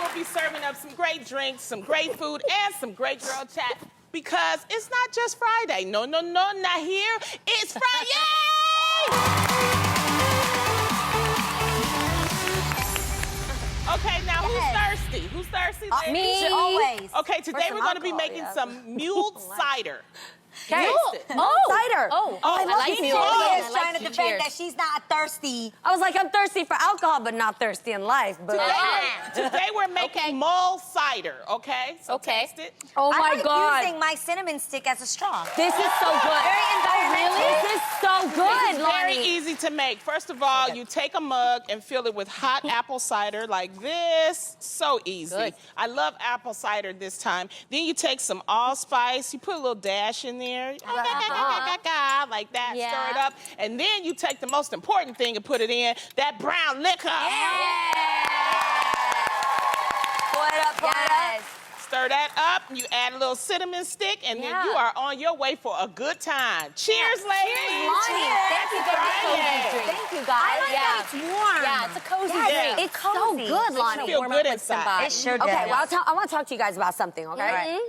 will be serving up some great drinks, some great food, and some great girl chat because it's not just Friday. No, not here. It's Friday! Okay, now who's thirsty? Who's thirsty? Me. Always. Okay, today we're going to be making some mulled cider. Okay. Cider. I like She mule. is trying to Cheers. defend that she's not thirsty. I was like, I'm thirsty for alcohol, but not thirsty in life. But Today we're making mulled cider, okay? So Okay. taste it. oh I my like God, using my cinnamon stick as a straw. this is so good. Very environmental. This is so good, It's very Lonnie. easy to make. First of all, you take a mug and fill it with hot apple cider like this. So easy. Good. I love apple cider this time. Then you take some allspice. You put a little dash in there. Like that. Yeah. Stir it up. And then you take the most important thing and put it in, that brown liquor. Pour it up, pour it up. Stir that up. You add a little cinnamon stick, and then Yeah. you are on your way for a good time. Cheers, ladies. Lonnie, thank you for the cozy drink. Thank you, guys. I like that it's warm. Yeah, it's a cozy Yeah. drink. It's so good, Lonnie. feel Warm good up with inside. somebody. It sure does. Okay, well, I want to talk to you guys about something, okay? Right.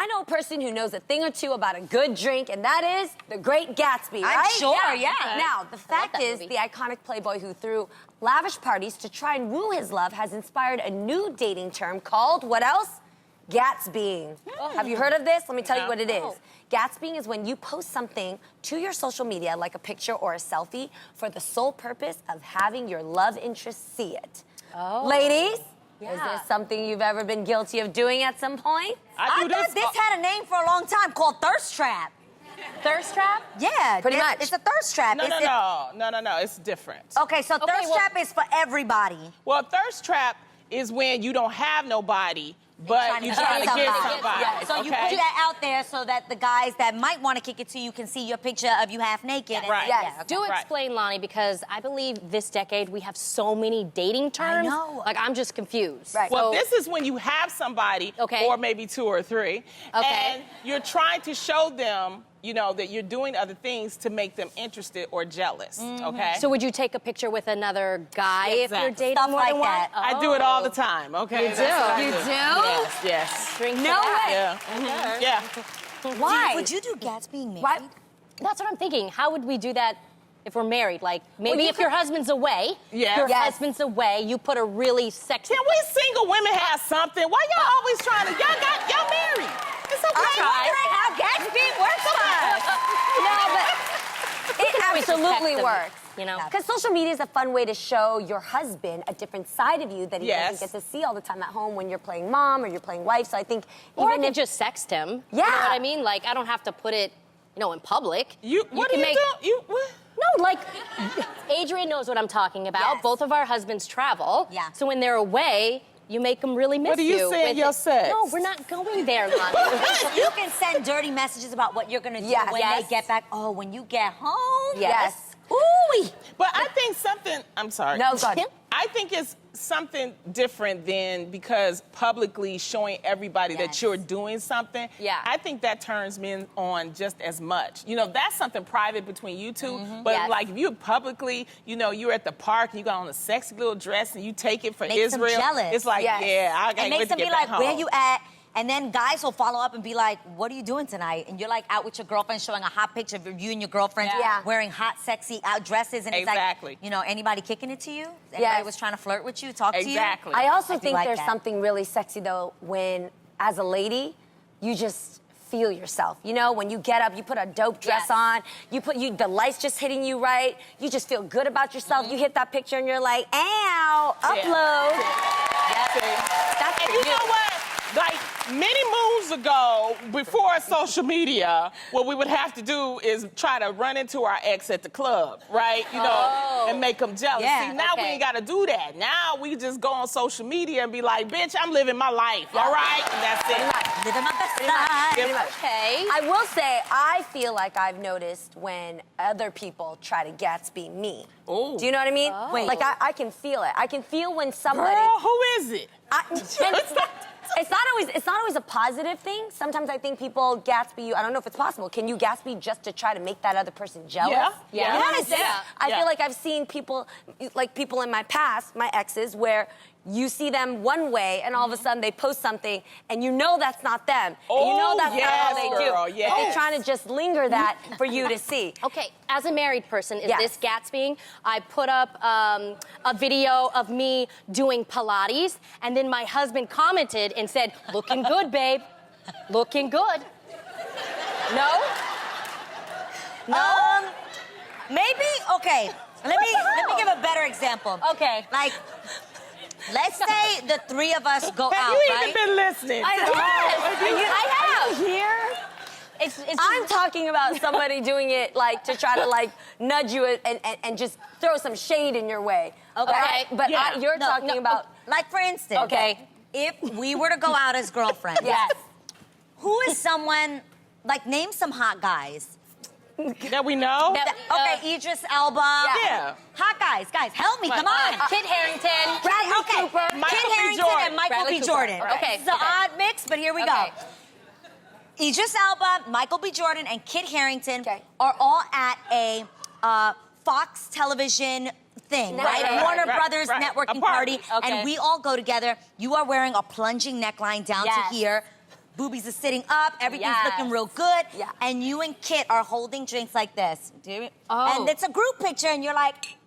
I know a person who knows a thing or two about a good drink, and that is The Great Gatsby, I'm right? sure, yeah. Now, the fact that is, movie. the iconic playboy who threw lavish parties to try and woo his love has inspired a new dating term called, what else? Gatsbying. Have you heard of this? Let me tell you what it is. Oh. Gatsbying is when you post something to your social media, like a picture or a selfie, for the sole purpose of having your love interest see it. Oh. Ladies, is Yeah. there something you've ever been guilty of doing at some point? I do thought this had a name for a long time called thirst trap. Thirst trap? Yeah, Pretty much. It's a thirst trap. No, it's different. Okay, so thirst well- trap is for everybody. Well, thirst trap is when you don't have nobody, but you're trying to get somebody. Yeah, so you okay? put that out there so that the guys that might want to kick it to you can see your picture of you half naked. and- Right. Yes. Yeah, okay. Do Right. explain, Lonnie, because I believe this decade we have so many dating terms. know. Like, I'm just confused. Right. Well, So- this is when you have somebody, Okay. or maybe two or three, Okay. and you're trying to show them, that you're doing other things to make them interested or jealous, okay? So would you take a picture with another guy if you're Exactly. dating Stuff more like than one? that. I do it all the time, okay? You That's do? what I You do? do? Yes. Drink No for that. way. Yeah. Yeah. Why? Would you do Gatsby naked? Why? That's what I'm thinking. How would we do that if we're married? Like, maybe you if your husband's away, Yeah. your Yes. husband's away, you put a really sexy... Can we single women have something? Why y'all always trying to? Y'all married. It's okay. I'm wondering how Gatsby works for us. No, but it always just absolutely text them, works. you know? Because social media is a fun way to show your husband a different side of you that he Yes. doesn't get to see all the time at home when you're playing mom or you're playing wife. So I think Or I even could if just sext him. You Yeah. know what I mean? Like, I don't have to put it, in public. What do can you make... do? You what? No, like, Adrian knows what I'm talking about. Yes. Both of our husbands travel. Yeah. So when they're away, you make them really miss What are you saying, with your it. sex? No, we're not going there, Lonnie. You can send dirty messages about what you're gonna do Yes. when Yes. they get back. Oh, when you get home. Yes. Ooh. But I think something. I'm sorry. No, go ahead. I think it's something different than because publicly showing everybody Yes. that you're doing something. Yeah. I think that turns men on just as much. That's something private between you 2 But Yes. like if you publicly, you're at the park and you got on a sexy little dress and you take it for Makes them Israel. jealous. It's like, Yes. yeah, I gotta It makes wait to them get be back like, where home. you at? And then guys will follow up and be like, what are you doing tonight? And you're like out with your girlfriend showing a hot picture of you and your girlfriend Yeah. wearing hot, sexy out dresses. And Exactly. it's like, anybody kicking it to you? Anybody Yes. was trying to flirt with you, talk to you? Exactly. I also I do think like there's that. something really sexy though when, as a lady, you just feel yourself. When you get up, you put a dope dress Yes. on, the lights just hitting you right, you just feel good about yourself. You hit that picture and you're like, ow, upload. That's and you know what? Like many moons ago, before social media, what we would have to do is try to run into our ex at the club, right? And make them jealous. Yeah, See, now we okay. ain't got to do that. Now we just go on social media and be like, bitch, I'm living my life, all right? And that's it. Living my best life. Okay. I will say, I feel like I've noticed when other people try to Gatsby me. Ooh. Do you know what I mean? Wait. Like, I can feel it. I can feel when somebody... Girl, who is it? It's not always a positive thing. Sometimes I think people Gatsby you. I don't know if it's possible. Can you Gatsby just to try to make that other person jealous? Yeah. Yeah. You know what I'm saying? Yeah. I Yeah. feel like I've seen people, like people in my past, my exes, where You see them one way, and all of a sudden they post something, and you know that's not them. And you know Oh, that's not all yes, they girl, do. yes. But they're trying to just linger that for you to see. Okay, as a married person, is Yes. this Gatsbying? I put up a video of me doing Pilates, and then my husband commented and said, "Looking good, babe. Looking good." No? Maybe, okay. Let me give a better example. Okay. Like, let's say the three of us go Have out, you right? even been listening? I know. I have. Here? It's I'm talking about somebody doing it like to try to like nudge you and just throw some shade in your way. Okay. But Yeah. you're talking about. Like, for instance, Okay. if we were to go out as girlfriends, Yes. who is someone, like, name some hot guys. That we know? Okay, Idris Elba. Yeah. Hot guys. Guys, help me, Like, come on. Kit Harington. Bradley Okay, Cooper. Michael Kit B. Harington Jordan. and Michael Bradley B. Cooper. Jordan. Okay, It's an okay. odd mix, but here we Okay. go. Idris Elba, Michael B. Jordan, and Kit Harington Okay. are all at a Fox television thing, right? Right, Warner right, Brothers right. networking A party. party. Okay. And we all go together. You are wearing a plunging neckline down Yes. to here. Boobies are sitting up. Everything's Yes. looking real good. Yeah. And you and Kit are holding drinks like this. Do you? Oh. And it's a group picture, and you're like,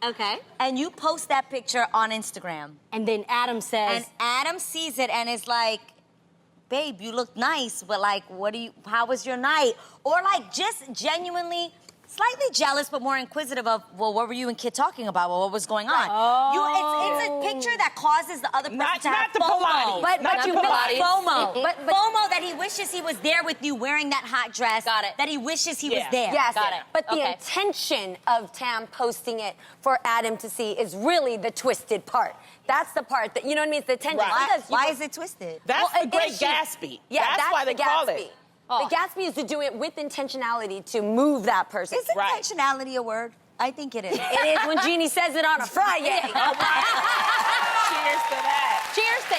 Okay. and you post that picture on Instagram. And then Adam says, And Adam sees it and is like, babe, you look nice, but like, how was your night? Or like just genuinely slightly jealous, but more inquisitive of, well, what were you and Kit talking about? Well, what was going on? It's a picture that causes the other person Not- to have not the FOMO. Pilates. But Not you the missed Pilates. FOMO. But- FOMO that he wishes he was there with you wearing that hot dress. Got it. That he wishes he Yeah. was there. Yes, Got it. but the Okay. intention of Tam posting it for Adam to see is really the twisted part. That's the part that, you know what I mean? It's the tension. Right. Because you Why go- is it twisted? That's Well, the Great is she- Gatsby. Yeah, that's why they the call Gatsby. it. Oh. The Gatsby is to do it with intentionality to move that person. Is Right. intentionality a word? I think it is. It is when Jeannie says it on a Friday. Cheers to that. cheers to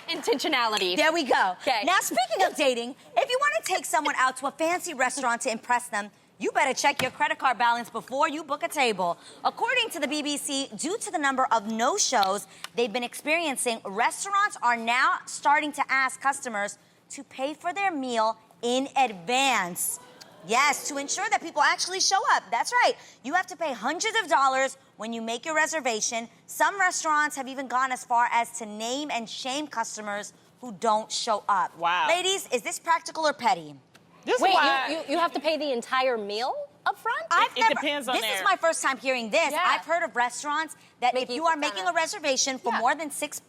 intentionality. There we go. Okay. Now, speaking of dating, if you want to take someone out to a fancy restaurant to impress them, you better check your credit card balance before you book a table. According to the BBC, due to the number of no-shows they've been experiencing, restaurants are now starting to ask customers to pay for their meal in advance. Yes, to ensure that people actually show up. That's right. You have to pay hundreds of dollars when you make your reservation. Some restaurants have even gone as far as to name and shame customers who don't show up. Wow. Ladies, is this practical or petty? This Wait, is why you have to pay the entire meal up front? It depends on This their- is my first time hearing this. Yeah. I've heard of restaurants that Make if you you are put down making a- a reservation for Yeah. more than six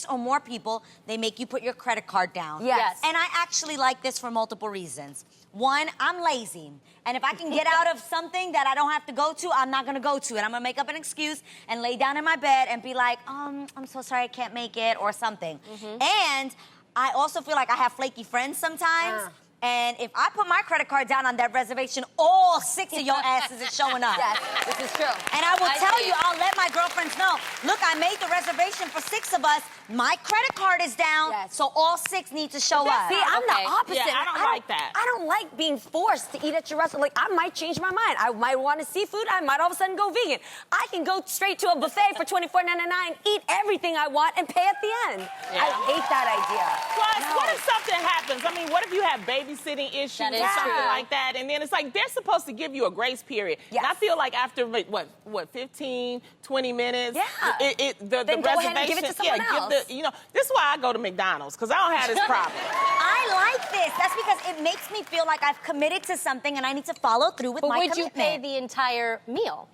or more people, they make you put your credit card down. Yes. And I actually like this for multiple reasons. One, I'm lazy. And if I can get out of something that I don't have to go to, I'm not gonna go to it. I'm gonna make up an excuse and lay down in my bed and be like, I'm so sorry I can't make it or something. And I also feel like I have flaky friends sometimes. And if I put my credit card down on that reservation, all 6 of your asses is showing up. Yes, this is true. And I will I tell see. you, I'll let my girlfriends know, look, I made the reservation for 6 of us. My credit card is down, Yes. so all 6 need to show up. See, I'm Okay. the opposite. Yeah, I don't like that. I don't like being forced to eat at your restaurant. Like, I might change my mind. I might want to seafood. I might all of a sudden go vegan. I can go straight to a buffet for $24.99, eat everything I want, and pay at the end. Yeah. I hate that idea. Plus, No. what if something happens? I mean, what if you have babysitting issues That is or something true. like that? And then it's like they're supposed to give you a grace period. Yes. And I feel like after, what 15, 20 minutes? Yeah. The Then go reservation. ahead and give it to someone else. This is why I go to McDonald's, because I don't have this problem. I like this. That's because it makes me feel like I've committed to something and I need to follow through with But my would you commitment. pay the entire meal?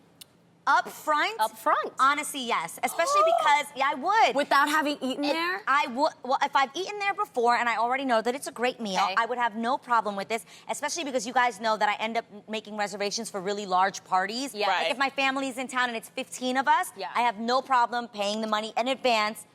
Up front? Up front. Honestly, yes. Especially because, yeah, I would. Without having eaten there? I would. Well, if I've eaten there before and I already know that it's a great meal, Okay. I would have no problem with this. Especially because you guys know that I end up making reservations for really large parties. Yeah. Right. Like if my family's in town and it's 15 of us, Yeah. I have no problem paying the money in advance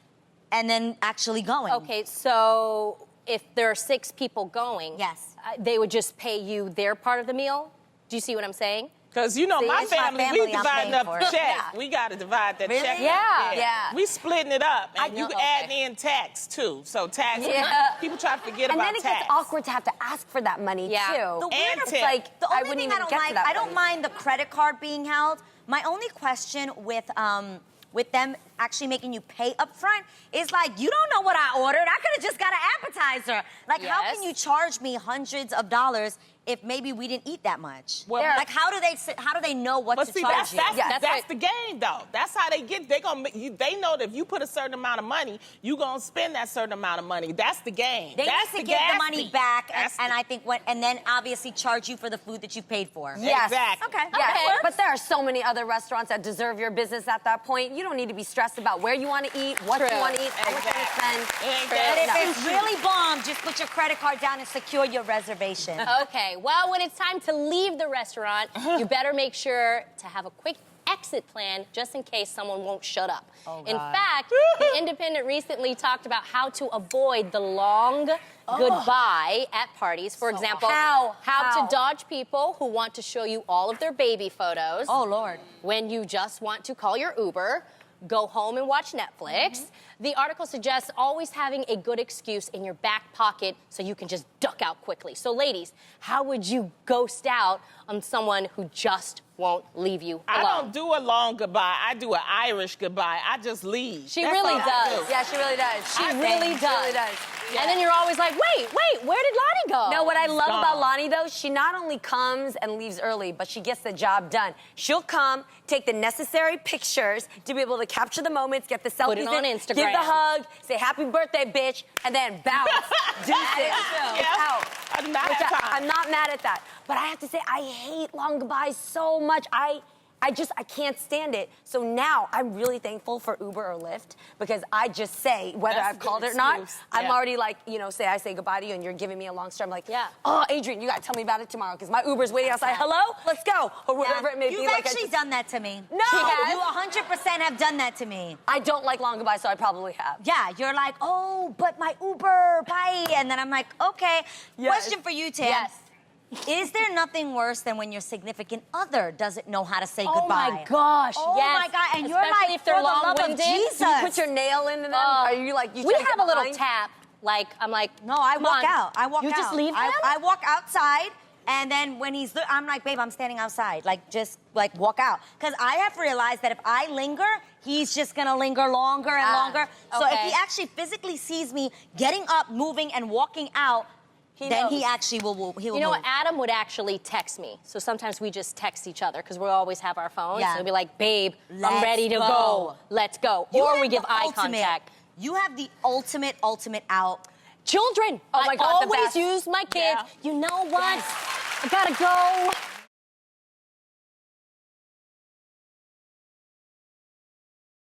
and then actually going. Okay, so if there are 6 people going, Yes. they would just pay you their part of the meal? Do you see what I'm saying? Because, you know, See, my it's my family, family, we I'm dividing paying up for the it. check. Yeah. We got to divide that Really? check. Yeah. Yeah. We splitting it up. And you know, add okay. in tax, too. So tax, Yeah. people try to forget And about then it tax. gets awkward to have to ask for that money Yeah. too. The weird- It's tip. like The I only wouldn't thing even I don't get to like, that I don't point. mind the credit card being held. My only question with them actually making you pay up front is like, you don't know what I ordered. I could have just got an appetizer. Like, how Yes. can you charge me hundreds of dollars if maybe we didn't eat that much? Well, like, how do they know what But to see, charge that's, you? that's, Yeah. that's, That's the game, though. That's how they get. They know that if you put a certain amount of money, you gonna spend that certain amount of money. That's the game. They that's need to give the gas money fee. back, That's and the- I think and then obviously charge you for the food that you paid for. Yes. Exactly. Okay. Yeah, Okay. but there are so many other restaurants that deserve your business at that point. You don't need to be stressed about where you want to eat, what you True. want to eat, how much you want to spend. But if No. it's really bomb, just put your credit card down and secure your reservation. Okay, well, when it's time to leave the restaurant, you better make sure to have a quick exit plan just in case someone won't shut up. In fact, The Independent recently talked about how to avoid the long goodbye at parties. For example, How? to dodge people who want to show you all of their baby photos. Oh, Lord. When you just want to call your Uber, go home and watch Netflix. The article suggests always having a good excuse in your back pocket so you can just duck out quickly. So, ladies, how would you ghost out on someone who just won't leave you alone? I don't do a long goodbye. I do an Irish goodbye. I just leave. She That's really all I does. do. Yeah, she really does. She I really think. does. She really does. And then you're always like, wait, where did Lonnie go? No, what I love gone. about Lonnie, though, she not only comes and leaves early, but she gets the job done. She'll come, take the necessary pictures to be able to capture the moments, get the selfies Put it on in, Instagram. give the hug, say happy birthday, bitch, and then bounce. Deuces. Yeah. Out. I'm not Which have time. I'm not mad at that. But I have to say, I hate long goodbyes so much. I can't stand it. So now I'm really thankful for Uber or Lyft because I just say, whether That's a I've good called it or not, excuse. I'm Yeah. already like, say I say goodbye to you and you're giving me a long story. I'm like, Yeah. oh, Adrian, you got to tell me about it tomorrow because my Uber's waiting outside. Hello? Let's go. Or whatever it may You've be. Like, actually done that to me. No. She has? You 100% have done that to me. I don't like long goodbyes, so I probably have. Yeah, you're like, oh, but my Uber, bye. And then I'm like, okay. Yes. Question for you, Tim. Yes. Is there nothing worse than when your significant other doesn't know how to say Oh goodbye? my gosh, Oh yes. my God, and you're Especially like, if they're for the love of long-winded. Jesus. You put your nail into them? Are you like, you We try to have get a little behind? tap. Like, I'm like, No, I come walk on. out. I walk out. You just leave him? I walk outside, and then when I'm like, babe, I'm standing outside. Like, just like walk out. Because I have realized that if I linger, he's just gonna linger longer and longer. So if okay. he actually physically sees me getting up, moving, and walking out, then he knows. actually will. He will You know move. what? Adam would actually text me. So sometimes we just text each other because we always have our phones. Yeah. So he'll be like, babe, I'm Let's ready to go. go. Let's go. You Or have we give the eye ultimate- contact. You have the ultimate out. Children. Oh my I God, the always best. use my kids. Yeah. You know what? I gotta go.